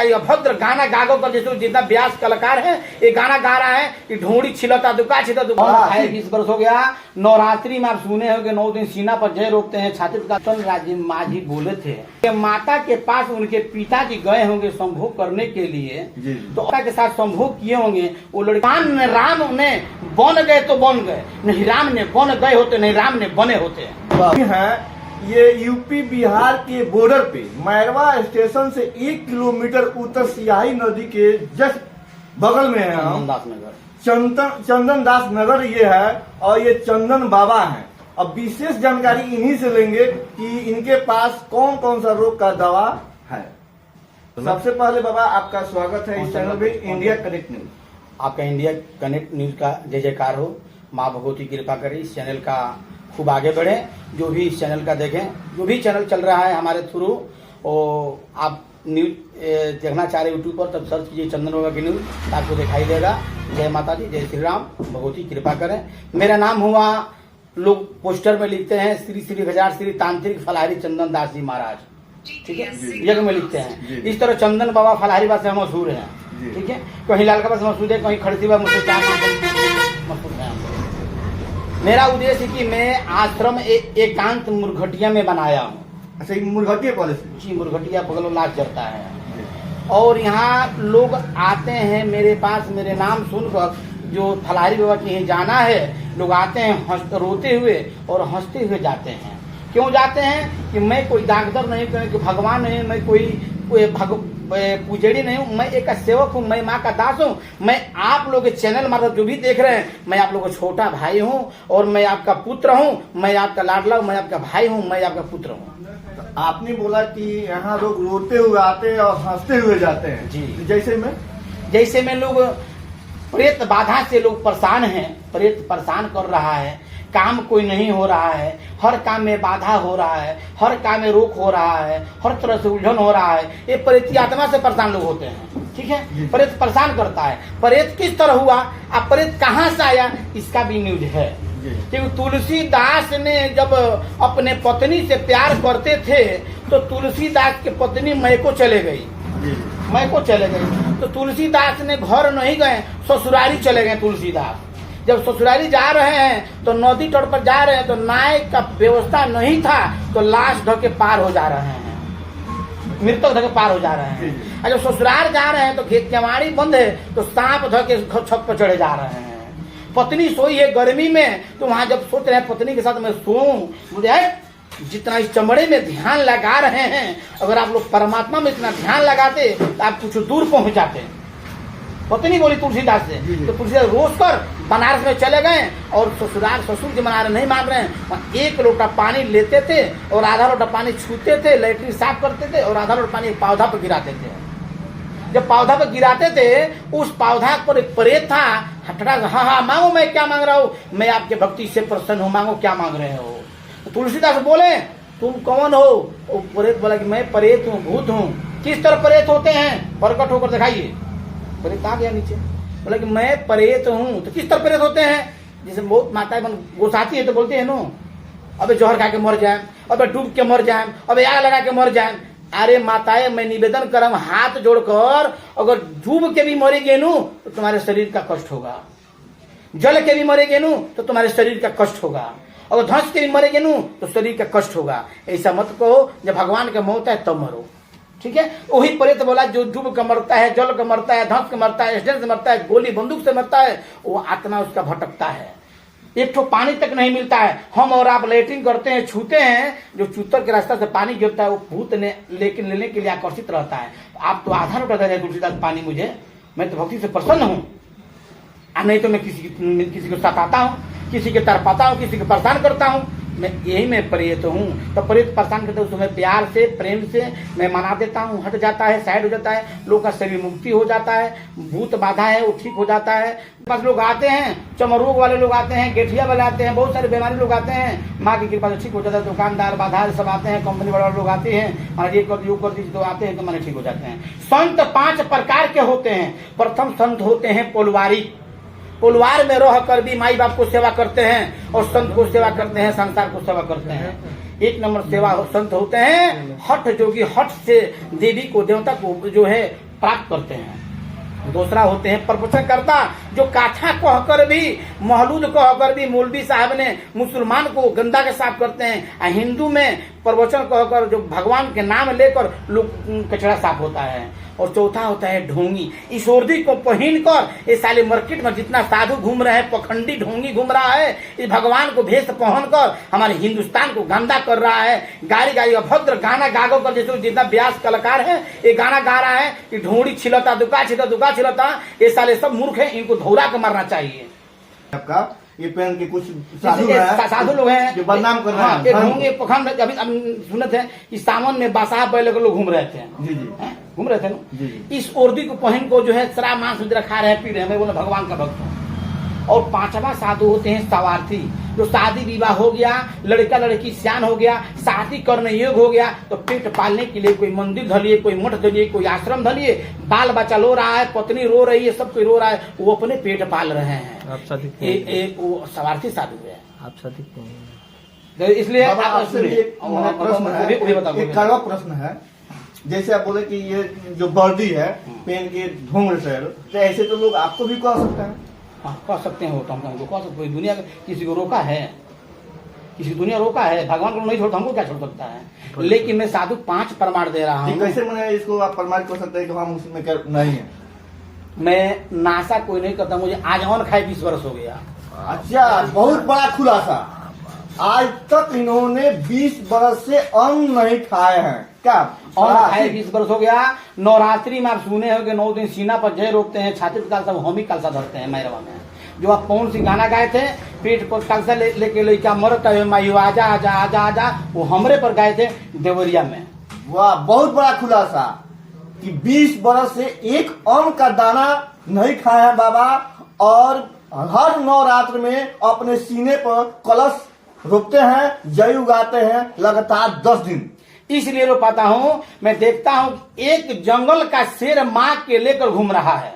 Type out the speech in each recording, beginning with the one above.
ये अभद्र गाना गागो कर जैसे जितना ब्यास कलाकार है ये गाना गा रहा है कि ढोड़ी छिलता दुका छिलता दुका। 20 वर्ष हो गया। नवरात्रि में आप सुने हो कि 9 दिन सीना पर जय रोकते हैं छात्र का। राजीव माझी बोले थे कि माता के पास उनके पिताजी गए होंगे संभोग करने के लिए, तो माता के साथ संभोग किए होंगे। वो लड़कान ने राम ने बन गए तो बन गए, नहीं राम ने बन गए होते, नहीं राम ने बने होते हैं। ये यूपी बिहार के बॉर्डर पे मैरवा स्टेशन से 1 किलोमीटर उत्तर सियाही नदी के जस्ट बगल में है चंदन दास नगर ये है, और ये चंदन बाबा हैं। अब विशेष जानकारी इन्हीं से लेंगे कि इनके पास कौन कौन सा रोग का दवा है। सबसे पहले बाबा आपका स्वागत है इस चैनल पे इंडिया कनेक्ट न्यूज। आपका इंडिया कनेक्ट न्यूज का जय जयकार हो। माँ भगवती कृपा करे इस चैनल का खूब आगे बढ़े। जो भी इस चैनल का देखें, जो भी चैनल चल रहा है हमारे थ्रू, और आप न्यूज देखना चाह रहे यूट्यूब पर तब सर्च कीजिए चंदन बाबा की न्यूज, आपको दिखाई देगा। जय माता दी, जय श्री राम, भगवती कृपा करें। मेरा नाम हुआ, लोग पोस्टर में लिखते हैं श्री श्री गजार श्री तांत्रिक फलाहारी चंदन दास जी महाराज, ठीक है, यज्ञ में लिखते हैं। इस तरह चंदन बाबा फलाहारी बात से मशहूर है, ठीक है। कहीं लाल का बस मशहूर है, कहीं खड़सी बाबा मुझसे मशहूर है। मेरा उद्देश्य कि मैं आश्रम एकांत मुरघटिया में बनाया हूँ। अच्छा, मुरघटिया कॉलेज जी, मुरघटिया बगल लाश चलता है, और यहाँ लोग आते हैं मेरे पास, मेरे नाम सुनकर जो फलाहारी बाबा के यहाँ जाना है, लोग आते हैं रोते हुए और हंसते हुए जाते हैं। क्यों जाते हैं कि मैं कोई डॉक्टर नहीं, कि भगवान नहीं, मैं कोई पुजेड़ी नहीं हूँ, मैं एक सेवक हूँ, मैं माँ का दास हूँ। मैं आप लोग के चैनल मार्फत जो भी देख रहे हैं, मैं आप लोग का छोटा भाई हूँ, और मैं आपका पुत्र हूँ, मैं आपका लाडला हूँ, मैं आपका भाई हूँ, मैं आपका पुत्र हूँ। आपने बोला कि यहाँ लोग रोते हुए आते हैं और हंसते हुए जाते हैं जी। जैसे में लोग प्रेत बाधा से लोग परेशान हैं, प्रेत परेशान कर रहा है, काम कोई नहीं हो रहा है, हर काम में बाधा हो रहा है, हर काम में रोक हो रहा है, हर तरह से उलझन हो रहा है। ये प्रेत आत्मा से परेशान लोग होते हैं, ठीक है। प्रेत परेशान करता है। प्रेत किस तरह हुआ, अब प्रेत कहाँ से आया, इसका भी न्यूज है। क्योंकि तुलसीदास ने जब अपने पत्नी से प्यार करते थे, तो तुलसीदास की पत्नी मैको चले गई, मैको चले गई, तो तुलसीदास ने घर नहीं गए, ससुरारी चले गए। तुलसीदास जब ससुरारी जा रहे हैं तो नदी तट पर जा रहे हैं, तो नाव का व्यवस्था नहीं था, तो लाश ढके पार हो जा रहे हैं, मृतक ढके पार हो जा रहे हैं। और जब ससुराल जा रहे हैं तो केवाड़ी बंद है, तो सांप ढके छत पर चढ़े जा रहे हैं। पत्नी सोई है गर्मी में, तो वहां जब सोच रहे हैं पत्नी के साथ मैं सोऊं, मुझे जितना इस चमड़े में ध्यान लगा रहे हैं, अगर आप लोग परमात्मा में इतना ध्यान लगाते तो आप कुछ दूर पहुंच जाते। पत्नी बोली तुलसीदास से, तो तुलसीदास रोज कर बनारस में चले गए, और ससुराल ससुर जी मना रहे नहीं मान रहे हैं, वहाँ 1 लोटा पानी लेते थे और आधा लोटा पानी छूते थे, लैट्रिन साफ करते थे, और आधा लोटा पानी एक पौधा पर गिराते थे। जब पौधा पर गिराते थे, उस पौधा पर एक प्रेत था, हटड़ा, हाँ मांगो, मैं क्या मांग रहा हूँ, मैं आपके भक्ति से प्रसन्न हूँ, मांगो क्या मांग रहे हो। तो तुलसीदास बोले तुम कौन हो। वो प्रेत बोला कि मैं प्रेत हूँ, भूत हूँ। किस तरह प्रेत होते हैं, प्रकट होकर दिखाइए। प्रेत आ गया नीचे, बोला कि मैं प्रेत हूँ। तो किस तरह प्रेत होते हैं, जैसे बहुत माताएं गोसाती है तो बोलते हैं नो, अबे जौहर खा के मर जाए, अबे डूब के मर जाए, अबे आग लगा के मर जाए। अरे माताएं, मैं निवेदन करम हाथ जोड़कर, अगर डूब के भी मरेंगे नु तो तुम्हारे शरीर का कष्ट होगा, जल के भी मरेंगे नु तो तुम्हारे शरीर का कष्ट होगा, अगर धंस के भी मरेंगे नु तो शरीर का कष्ट होगा। ऐसा मत कहो, जब भगवान का मौत है तब मरो, ठीक है। वही प्रेत बोला जो डूब का मरता है, जल का मरता है, धंस का मरता है, एक्सीडेंट से मरता है, गोली बंदूक से मरता है, वो आत्मा उसका भटकता है, एक ठो पानी तक नहीं मिलता है। हम और आप लैट्रिन करते हैं, छूते हैं, जो चूतर के रास्ता से पानी गिरता है, वो भूत ने लेकिन लेने के लिए आकर्षित रहता है। आप तो आधा लोटा दे रहे तुलसीदास पानी मुझे, मैं तो भक्ति से प्रसन्न हूँ, नहीं तो मैं किसी को सताता हूँ, किसी के तरपाता हूँ, किसी को परेशान करता हूँ। मैं यही मैं प्रेत हूँ। तो प्रेत परेशान करते हैं, उसमें प्यार से प्रेम से मैं मना देता हूँ, हट जाता है, साइड हो जाता है, लोग का शरीर मुक्ति हो जाता है, भूत बाधा है वो ठीक हो जाता है। पास लोग आते हैं, चमरोग वाले लोग आते हैं, गेठिया वाले आते हैं, बहुत सारे बीमारी लोग आते हैं, माँ की कृपा से ठीक हो जाता है। दुकानदार बाधा सब आते हैं, कंपनी वाले लोग आते हैं, और ये कर योग कर दीजिए तो आते हैं, तो मैंने ठीक हो जाते हैं। संत 5 प्रकार के होते हैं। प्रथम संत होते हैं पोलवारी, परिवार में रह कर भी माई बाप को सेवा करते हैं और संत को सेवा करते हैं, संसार को सेवा करते हैं। एक नंबर सेवा संत होते हैं। हठ जोगी हठ से देवी को देवता को जो है प्राप्त करते हैं। दूसरा होते हैं प्रवचनकर्ता, जो काथा कहकर भी महलूद कहकर भी मौलवी साहब ने मुसलमान को गंदा के साफ करते हैं। हिंदू में प्रवचन कहकर जो भगवान के नाम लेकर लोग कचरा साफ होता है। और चौथा होता है ढोंगी। इस वर्दी को पहन कर ये साले मार्केट में जितना साधु घूम रहे हैं, पखंडी ढोंगी घूम रहा है, इस भगवान को भेष पहन कर हमारे हिंदुस्तान को गंदा कर रहा है। गाड़ी गाड़ी अभद्र गाना गागो कर, जैसे जितना व्यास कलाकार है ये गाना गा रहा है कि ढोंगी छिलता दुका छिलता। ये साले सब मूर्ख है, इनको धौरा के मारना चाहिए। आपका ये पहन के कुछ साधु लोग हैं जो बदनाम कर रहे हैं। ये ढोंगे पखंड अभी सुने थे कि सावन में बासाह बैल के लोग घूम रहे थे। जी जी घूम रहे थे ना। इस वर्दी को पहन को जो है शराब मांस वगैरह खा रहे हैं, पी रहे हैं। मैं बोला भगवान का भक्त हूँ। और पांचवा साधु होते हैं सवार्थी, जो शादी विवाह हो गया, लड़का लड़की सियान हो गया, शादी करने योग्य हो गया, तो पेट पालने के लिए कोई मंदिर धलिए, कोई मठ धलिए, कोई आश्रम धलिए। बाल बच्चा रो रहा है, पत्नी रो रही है, सब कोई रो रहा है, वो अपने पेट पाल रहे हैं। आप शादी वो सवार्थी साधु है। आप शादी तो इसलिए आपसे एक कड़वा प्रश्न है। जैसे आप बोले कि ये जो वर्दी है पेन के ढोंग रहे, तो ऐसे तो लोग आपको भी कह सकते हैं। कह सकते हैं, तो हमको कह सकते हैं। दुनिया किसी को रोका है? किसी दुनिया रोका है? भगवान को नहीं छोड़ता, हमको क्या छोड़ सकता है? लेकिन मैं साधु 5 प्रमाण दे रहा हूँ। कैसे मैंने इसको आप प्रमाण कर सकते हैं कि हम उसमें नहीं है? मैं नासा कोई नहीं करता। मुझे आज अन्न खाए 20 वर्ष हो गया। अच्छा, बहुत बड़ा खुलासा। आज तक इन्होंने 20 वर्ष से अन्न नहीं खाए हैं। क्या अन्न खाए 20 वर्ष हो गया। नवरात्रि में आप सुने हो कि 9 दिन सीना पर जय रोकते हैं, छाती पर कलसा, हम ही कलसा धरते हैं मैरवा में। जो आप कौन सी गाना गाए थे, पेट पर कलसा लेके लड़का मरता है, मायू आजा आजा आजा आजा, वो हमरे पर गाए थे देवरिया में। वाह, बहुत बड़ा खुलासा कि 20 वर्ष से एक अन्न का दाना नहीं खाए हैं बाबा, और हर नवरात्र में अपने सीने पर कलश रोकते हैं, जय उगाते हैं लगातार 10 दिन। इसलिए रो पाता हूँ। मैं देखता हूँ एक जंगल का शेर माँ के लेकर घूम रहा है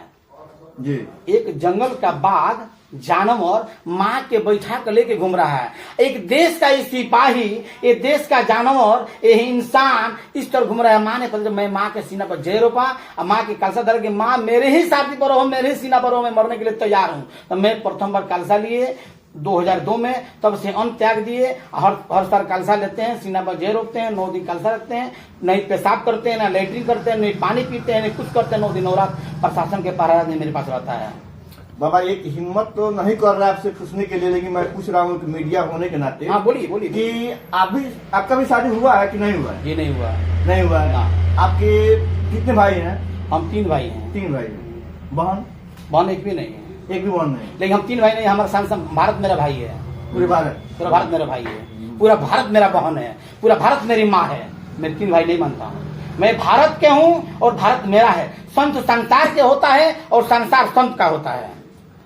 जी। एक जंगल का बाघ जानवर माँ के बैठा कर लेके घूम रहा है। एक देश का ये सिपाही, ये देश का जानवर, ये इंसान इस तरह घूम रहा है। माँ ने पता मैं माँ के सीना पर जय रोपा और माँ की कलसा धर के, माँ मेरे ही साथी पर हो, मेरे ही सीना पर हो, मैं मरने के लिए तैयार हूँ। तो मैं प्रथम बार कलसा लिए 2002 में, तब से अन्न त्याग दिए। हर साल कलसा लेते हैं, सीना पर जय रोकते हैं, 9 दिन कलसा रखते हैं, नहीं पेशाब करते हैं, ना लेटरिन करते हैं, नहीं पानी पीते हैं, नहीं कुछ करते हैं। 9 दिन और रात प्रशासन के पहरा नहीं मेरे पास रहता है। बाबा एक हिम्मत तो नहीं कर रहा है आपसे पूछने के लिए, लेकिन मैं पूछ रहा हूँ कि मीडिया होने के नाते। हाँ बोलिए बोलिए। कि आपका भी शादी हुआ है कि नहीं हुआ है? ये नहीं हुआ। नहीं हुआ है। आपके कितने भाई हैं? हम 3 भाई हैं। 3 भाई हैं। बहन एक भी नहीं है। एक भी बहन नहीं। लेकिन हम 3 भाई नहीं, हमारा संसद भारत मेरा भाई है। पूरे भारत? पूरा भारत मेरा भाई है। पूरा भारत मेरा बहन है। पूरा भारत मेरी माँ है। मैं 3 भाई नहीं मानता हूँ। मैं भारत के हूँ और भारत मेरा है। संत संसार के होता है और संसार संत का होता है।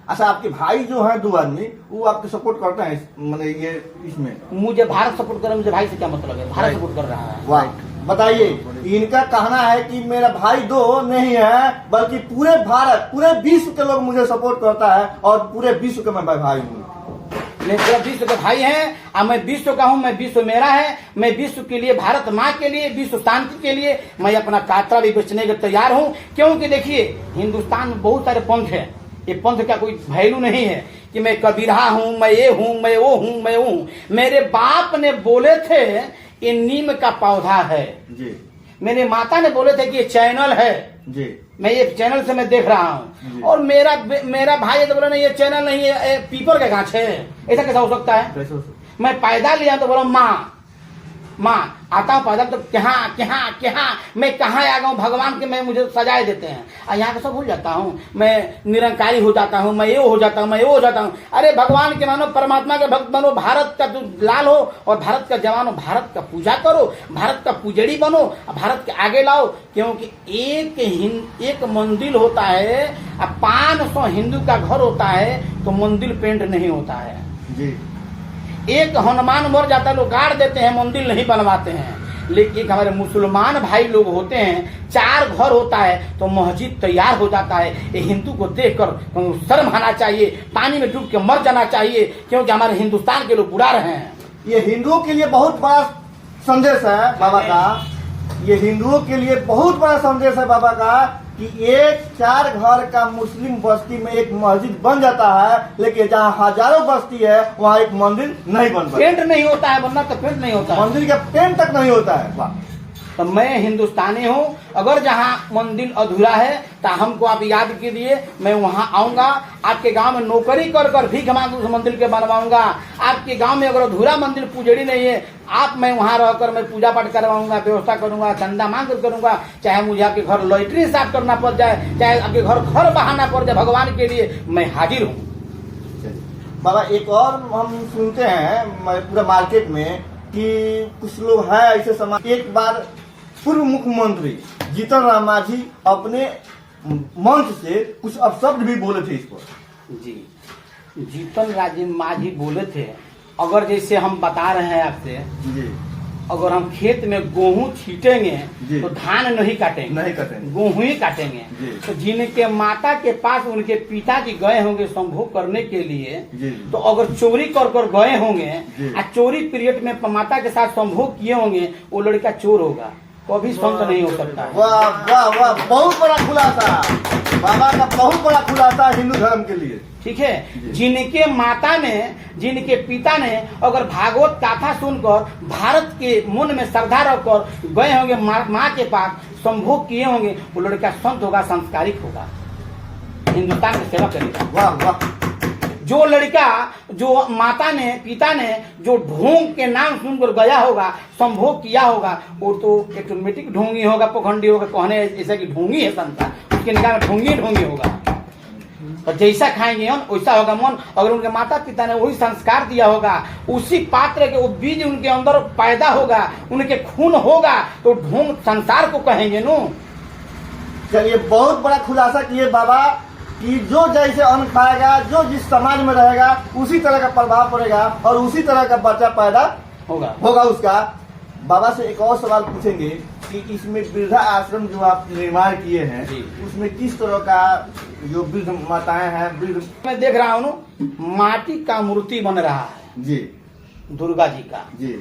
अच्छा, आपके भाई जो है 2 आदमी, वो आपके सपोर्ट करते हैं मतलब ये इसमें? मुझे भारत सपोर्ट करे, मुझे भाई से क्या मतलब है? भारत सपोर्ट कर रहा है। वाह, बताइए। इनका कहना है कि मेरा भाई 2 नहीं है, बल्कि पूरे भारत, पूरे विश्व के लोग मुझे सपोर्ट करता है और पूरे विश्व का मैं भाई हूँ। मैं पूरा विश्व के भाई हैं और मैं विश्व का हूँ। मैं विश्व मेरा है। मैं विश्व के लिए, भारत माँ के लिए, विश्व शांति के लिए मैं अपना कातरा भी बेचने के तैयार हूँ। क्योंकि देखिए हिंदुस्तान में बहुत सारे पंथ है। ये पंथ का कोई वैल्यू नहीं है कि मैं कबीरा हूँ, मैं ये हूँ, मैं वो हूँ, मैं वो हूँ। मेरे बाप ने बोले थे ये नीम का पौधा है जी। मेरे माता ने बोले थे कि ये चैनल है जी। मैं ये चैनल से मैं देख रहा हूँ। और मेरा भाई तो बोला नहीं ये चैनल नहीं है, ये पीपल का गाछ है। ऐसा कैसा हो सकता है? मैं पैदा लिया तो बोला माँ आता हूँ पैदा, तो क्या मैं कहाँ आ गया हूँ? भगवान के मैं मुझे सजाए देते हैं और यहाँ का सब भूल जाता हूँ। मैं निरंकारी हो जाता हूँ, मैं ये हो जाता हूँ, मैं ये हो जाता हूँ। अरे भगवान के मानो, परमात्मा के भक्त बनो, भारत का लाल हो और भारत का जवान हो, भारत का पूजा करो, भारत का पुजड़ी बनो, भारत के आगे लाओ। क्योंकि एक मंदिर होता है, 500 हिंदू का घर होता है तो मंदिर पेंट नहीं होता है जी। एक हनुमान मर जाता है लोग गाड़ देते हैं, मंदिर नहीं बनवाते हैं। लेकिन एक हमारे मुसलमान भाई लोग होते हैं, 4 घर होता है तो मस्जिद तैयार हो जाता है। ये हिंदू को देखकर शर्म आना चाहिए, पानी में डूब के मर जाना चाहिए। क्योंकि हमारे हिंदुस्तान के लोग बुरा रहे हैं। ये हिंदुओं के लिए बहुत बड़ा संदेश है बाबा का, ये हिंदुओं के लिए बहुत बड़ा संदेश है बाबा का कि एक 4 घर का मुस्लिम बस्ती में एक मस्जिद बन जाता है, लेकिन जहाँ हजारों बस्ती है वहाँ एक मंदिर नहीं बन पाता। पेंट नहीं होता है, बनना तो पेंट नहीं होता है, मंदिर का पेंट तक नहीं होता है। वाह। तो मैं हिंदुस्तानी हूँ, अगर जहाँ मंदिर अधूरा है तो हमको आप याद कीजिए, मैं वहाँ आऊंगा, आपके गांव में नौकरी कर कर भीख मांग उस मंदिर के बनवाऊंगा। आपके गांव में अगर अधूरा मंदिर पुजेड़ी नहीं है, आप मैं वहाँ रहकर मैं पूजा पाठ करवाऊंगा, व्यवस्था करूंगा, चंदा मांग कर करूंगा, चाहे मुझे आपके घर लैट्रिन साफ करना पड़ जाए, चाहे आपके घर बहाना पड़ जाए, भगवान के लिए मैं हाजिर हूँ। बाबा एक और हम सुनते हैं पूरा मार्केट में कि कुछ लोग हैं ऐसे समाज, एक बार पूर्व मुख्यमंत्री जीतन राम मांझी अपने मंच से कुछ अपशब्द भी बोले थे इस पर। जी, जीतन राम मांझी बोले थे, अगर जैसे हम बता रहे हैं आपसे, जी, अगर हम खेत में गेहूं छीटेंगे जी, तो धान नहीं काटेंगे, गेहूं ही काटेंगे। तो जिनके माता के पास उनके पिताजी गए होंगे संभोग करने के लिए, तो अगर चोरी कर कर गए होंगे और चोरी पीरियड में माता के साथ संभोग किए होंगे, वो लड़का चोर होगा, कभी संत नहीं हो सकता है। वाह वाह वाह, बहुत बड़ा खुलासा बाबा का, बहुत बड़ा खुलासा हिंदू धर्म के लिए। ठीक है, जिनके माता ने, जिनके पिता ने अगर भागवत कथा सुनकर भारत के मन में श्रद्धा रखकर गए होंगे माँ के पास संभोग किए होंगे, वो लड़का संत होगा, संस्कारिक होगा, हिंदुस्तान की सेवा करेगा। वाह वाह। जो लड़का, जो माता ने, पिता ने जो ढोंग के नाम सुनकर गया होगा, संभोग किया होगा, वो तो ऑटोमेटिक ढोंगी होगा, पखंडी होगा, कहने ऐसा कि ढोंगी है संता, उसके निकाह में ढोंगी ढोंगी होगा। तो जैसा खाएंगे हम वैसा होगा मन। अगर उनके माता पिता ने वही संस्कार दिया होगा, उसी पात्र के वो बीज उनके अंदर पैदा होगा, उनके खून होगा, तो ढोंग संसार को कहेंगे नो। चलिए, बहुत बड़ा खुलासा किए बाबा कि जो जैसे अन्न खाएगा, जो जिस समाज में रहेगा, उसी तरह का प्रभाव पड़ेगा और उसी तरह का बच्चा पैदा होगा उसका। बाबा से एक और सवाल पूछेंगे कि इसमें वृद्धा आश्रम जो आप निर्माण किए हैं, उसमें किस तरह का जो वृद्ध माताएं हैं, वृद्ध, मैं देख रहा हूँ माटी का मूर्ति बन रहा है जी, दुर्गा जी का जी,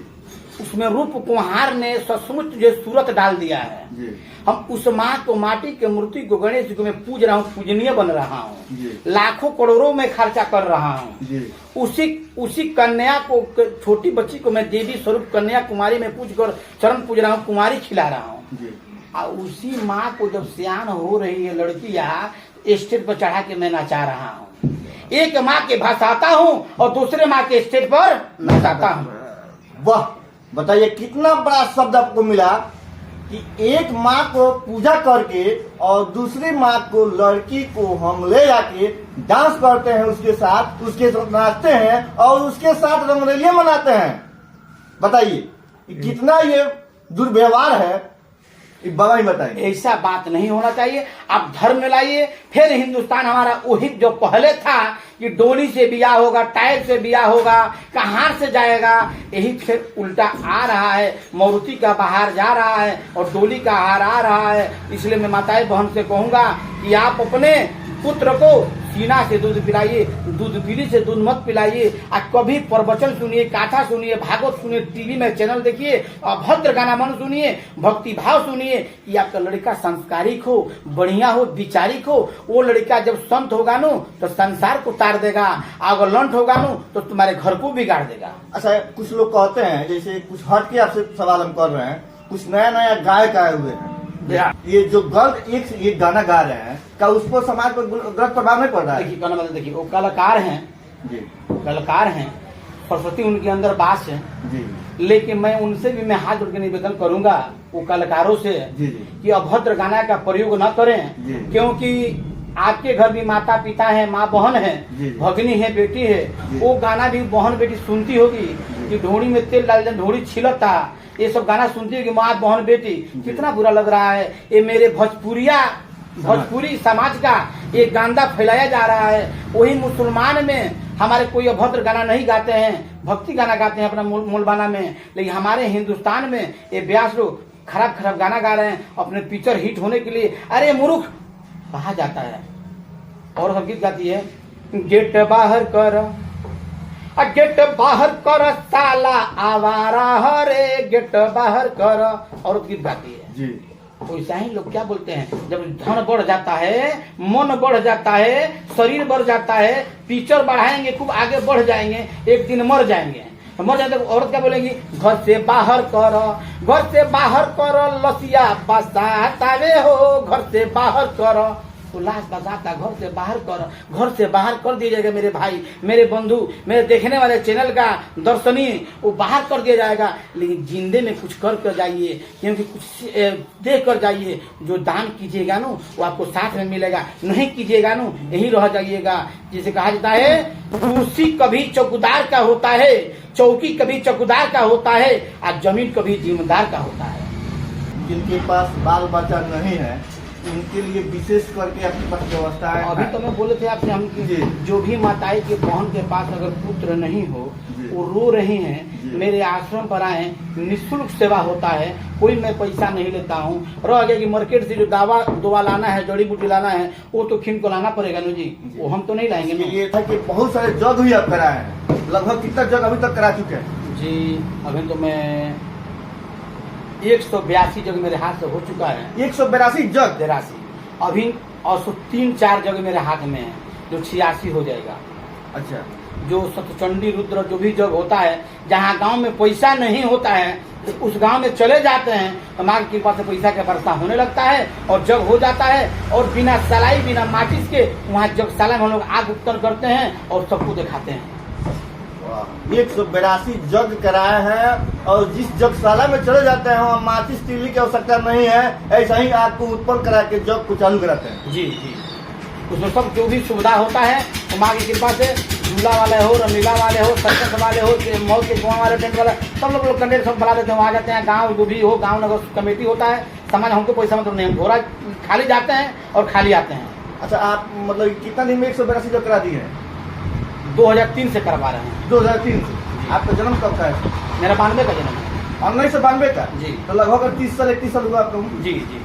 उसमें रूप कुम्हार ने सचमुच जो सूरत डाल दिया है जी। हम उस माँ को, माटी के मूर्ति को, गणेश जी को मैं पूज रहा हूँ, पूजनीय बन रहा हूँ, लाखों करोड़ों में खर्चा कर रहा हूँ। उसी कन्या को, छोटी बच्ची को मैं देवी स्वरूप कन्या कुमारी में पूज कर चरण पूज रहा हूँ, कुमारी खिला रहा हूँ। और उसी माँ को जब सियान हो रही है लड़कियाँ, स्टेज पर चढ़ा के मैं नचा रहा हूँ। एक माँ के भसाता हूँ और दूसरे माँ के स्टेज पर नचाता हूँ। वाह, बताइए कितना बड़ा शब्द आपको मिला कि एक माँ को पूजा करके और दूसरी माँ को, लड़की को हम ले जाके डांस करते हैं, उसके साथ नाचते हैं और उसके साथ रंगरेलियां मनाते हैं। बताइए कितना ये दुर्व्यवहार है, बाबा ही बताइए। ऐसा बात नहीं होना चाहिए। आप धर्म में लाइए, फिर हिंदुस्तान हमारा वही जो पहले था कि डोली से बिया होगा, टायर से बिया होगा, कहां से जाएगा, यही फिर उल्टा आ रहा है। मारुति का बाहर जा रहा है और डोली का हार आ रहा है। इसलिए मैं माताएं बहन से कहूंगा कि आप अपने पुत्र को सीना से दूध पिलाइए, दूध पीली से दूध मत पिलाइए। कभी प्रवचन सुनिए, कथा सुनिए, भागवत सुनिए, टीवी में चैनल देखिए, अभद्र गाना मन सुनिए, भक्ति भाव सुनिए। कि आपका लड़का संस्कारिक हो, बढ़िया हो, विचारिक हो। वो लड़का जब संत होगा नो तो संसार को तार देगा, अगर लंट होगा नो तो तुम्हारे घर को बिगाड़ देगा। अच्छा, कुछ लोग कहते हैं, जैसे कुछ हट के आपसे सवाल हम कर रहे हैं, कुछ नया नया गायक आए हुए हैं, ये जो गलत ये गाना गा रहे हैं, क्या उस पर समाज पर गलत प्रभाव नहीं पड़ रहा है? देखिए गाना मतलब, देखिए वो कलाकार हैं जी, कलाकार हैं, सरस्वती उनके अंदर बास है जी। लेकिन मैं उनसे भी मैं हाथ जोड़ के निवेदन करूंगा वो कलाकारों से जी, कि अभद्र गाना का प्रयोग न करें, क्योंकि आपके घर भी माता पिता है, माँ बहन है, भगनी है, बेटी है। वो गाना भी बहन बेटी सुनती होगी कि ढोड़ी में तेल डाल दे, ढोड़ी छिलता, ये सब गाना सुनती होगी माँ बहन बेटी। कितना बुरा लग रहा है। ये मेरे भोजपुरी समाज का ये गांदा फैलाया जा रहा है। वही मुसलमान में हमारे कोई अभद्र गाना नहीं गाते हैं, भक्ति गाना गाते हैं अपना मूलबाना में। लेकिन हमारे हिंदुस्तान में ये व्यास लोग खराब खराब गाना गा रहे हैं अपने पिक्चर हिट होने के लिए। अरे मूर्ख कहा जाता है। और सब गीत गाती है, गेट बाहर कर गेट बाहर कर साला आवारा हरे, गेट बाहर कर। औरत गीत गाती है जी। वैसा ही लोग क्या बोलते हैं, जब धन बढ़ जाता है, मन बढ़ जाता है, शरीर बढ़ जाता है, फीचर बढ़ाएंगे, खूब आगे बढ़ जाएंगे, एक दिन मर जाएंगे। मर जाए तो औरत क्या बोलेंगी, घर से बाहर कर, घर से बाहर कर, लसिया बसातावे हो, घर से बाहर कर। तो लाश बसाता, घर से बाहर कर, घर से बाहर कर दिया जाएगा मेरे भाई, मेरे बंधु, मेरे देखने वाले चैनल का दर्शनीय, वो बाहर कर दिया जाएगा। लेकिन जिंदे में कुछ कर जाइए, क्योंकि कुछ दे कर जाइए। जो दान कीजिएगा ना वो आपको साथ में मिलेगा, नहीं कीजिएगा ना यही रह जाइएगा। जिसे कहा जाता है, कुर्सी कभी चौकीदार का होता है, चौकी कभी चौकीदार का होता है, और जमीन कभी जिम्मेदार का होता है। जिनके पास बाल बच्चा नहीं है इनके लिए विशेष करके आपके पास व्यवस्था है। अभी तो मैं बोले थे आपसे, हम जो भी माताएं के बहन के पास अगर पुत्र नहीं हो, वो रो रही हैं, मेरे आश्रम पर आए, निःशुल्क सेवा होता है, कोई मैं पैसा नहीं लेता हूँ। रह गया कि मार्केट से जो दवा लाना है, जड़ी बूटी लाना है, वो तो खिन को लाना पड़ेगा ना जी, वो हम तो नहीं लाएंगे ना। ये था कि बहुत सारे जग भी आप कराए हैं, लगभग कितना जग अभी तक करा चुके हैं? जी अभी तो मैं 182 जग मेरे हाथ से हो चुका है। 182 जग? 83 अभी, और 3-4 जग मेरे हाथ में है, जो 86 हो जाएगा। अच्छा। जो सतचंडी रुद्र जो भी जग होता है, जहाँ गांव में पैसा नहीं होता है, तो उस गांव में चले जाते हैं तो माँ की कृपा से पैसा का वर्षा होने लगता है और जग हो जाता है। और बिना सलाई, बिना माचिस के वहाँ जगशाला में हम लोग आग उत्पन्न करते हैं और सबको दिखाते हैं। 182 जग कराए हैं, और जिस जगशाला में चले जाते हैं वहाँ माचिस तीली की आवश्यकता नहीं है, ऐसा ही आपको उत्पन्न करा के जग को चालू कराते हैं। जी जी, उसमें सब जो भी सुविधा होता है वो माँ की कृपा से, झूला वाले हो, रमीला वाले हो, सर्कस वाले हो, मॉल के कुआं वाले, टेंट वाले, सब लोग कंडेक्ट सब बना देते हैं। वहाँ जाते हैं, गाँव जो भी हो, गाँव नगर कमेटी होता है, समाज, हमको पैसा मतलब नहीं, हम घोड़ा खाली जाते हैं और खाली आते हैं। अच्छा, आप मतलब कितना दिन में 182 जग करा दिए हैं? 2003 से करवा रहे हैं। 2003 से? आपका जन्म कब का है? मेरा 92 का जन्म है। 1992 का? जी। तो लगभग 30 साल 31 साल हुआ आपको? जी जी।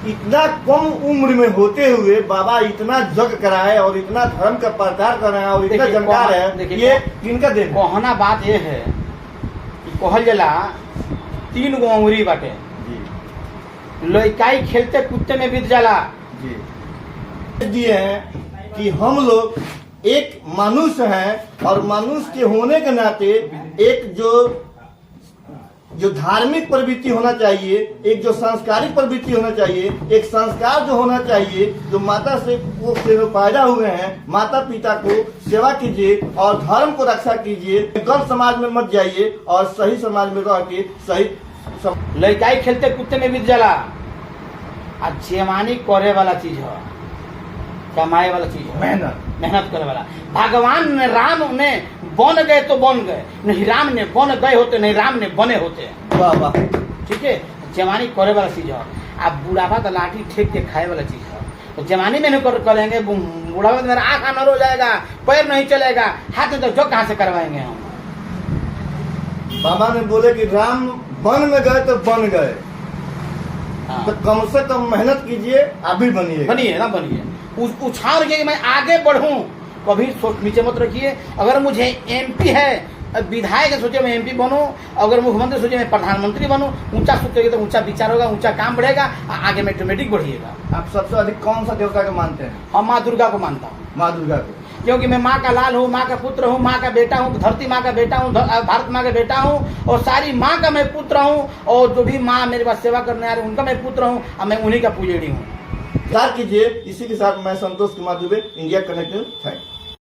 इतना कम उम्र में होते हुए बाबा इतना जग कराए और इतना धर्म का प्रचार कर रहे हैं और इतना जानकार है, ये किनका देन? कहना बात ये है कि कहल जला 3 गो अंगुरी बाटे, लइकाई खेलते कुत्ते में बीत जाला। जी दिए हैं कि हम लोग एक मनुष्य हैं और मनुष्य के होने के नाते एक जो धार्मिक प्रवृत्ति होना चाहिए, एक जो संस्कारिक प्रवृत्ति होना चाहिए, एक संस्कार जो होना चाहिए, जो माता से वो पैदा हुए हैं, माता पिता को सेवा कीजिए और धर्म को रक्षा कीजिए, गलत समाज में मत जाइए और सही समाज में रह के सही लइकाई खेलते कुत्ते में बीत जाला। जेवानी करे वाला चीज है, कमाए वाला चीज है, मेहनत करे वाला। भगवान ने, राम ने बन गए तो बन गए, नहीं राम ने बन गए होते, नहीं राम ने बने होते। वाह वाह, ठीक है। जवानी करे वाला चीज है। आप बुढ़ापा तो लाठी ठेक के खाए वाला चीज है। तो जवानी में नहीं करेंगे, बुढ़ापा में मेरा आँख अनर हो जाएगा, पैर नहीं चलेगा, हाथ में तो जो कहाँ से करवाएंगे हम। बाबा ने बोले कि राम बन में गए तो बन गए। हाँ। तो कम से कम मेहनत कीजिए, आप भी बनिए ना बनिए। उछाल के मैं आगे बढ़ूं, कभी सोच नीचे मत रखिए। अगर मुझे एमपी है, विधायक सोचे मैं एमपी बनूं, अगर मुख्यमंत्री सोचे मैं प्रधानमंत्री बनूं, ऊंचा सोचेंगे तो ऊंचा विचार होगा, ऊंचा काम बढ़ेगा, आगे में ऑटोमेटिक बढ़िएगा। आप सबसे अधिक कौन सा देवता को मानते हैं? हम माँ दुर्गा को मानता हूँ। माँ दुर्गा को? क्योंकि मैं माँ का लाल हूँ, माँ का पुत्र हूँ, माँ का बेटा हूँ, धरती माँ का बेटा हूँ, भारत माँ का बेटा हूँ, और सारी माँ का मैं पुत्र हूँ, और जो भी माँ मेरे पास सेवा करने आ रही उनका मैं पुत्र हूँ, और मैं उन्हीं का पुजेड़ी हूँ। कीजिए। इसी के साथ मैं Santosh Kumar Dubey, India connected. Thank you.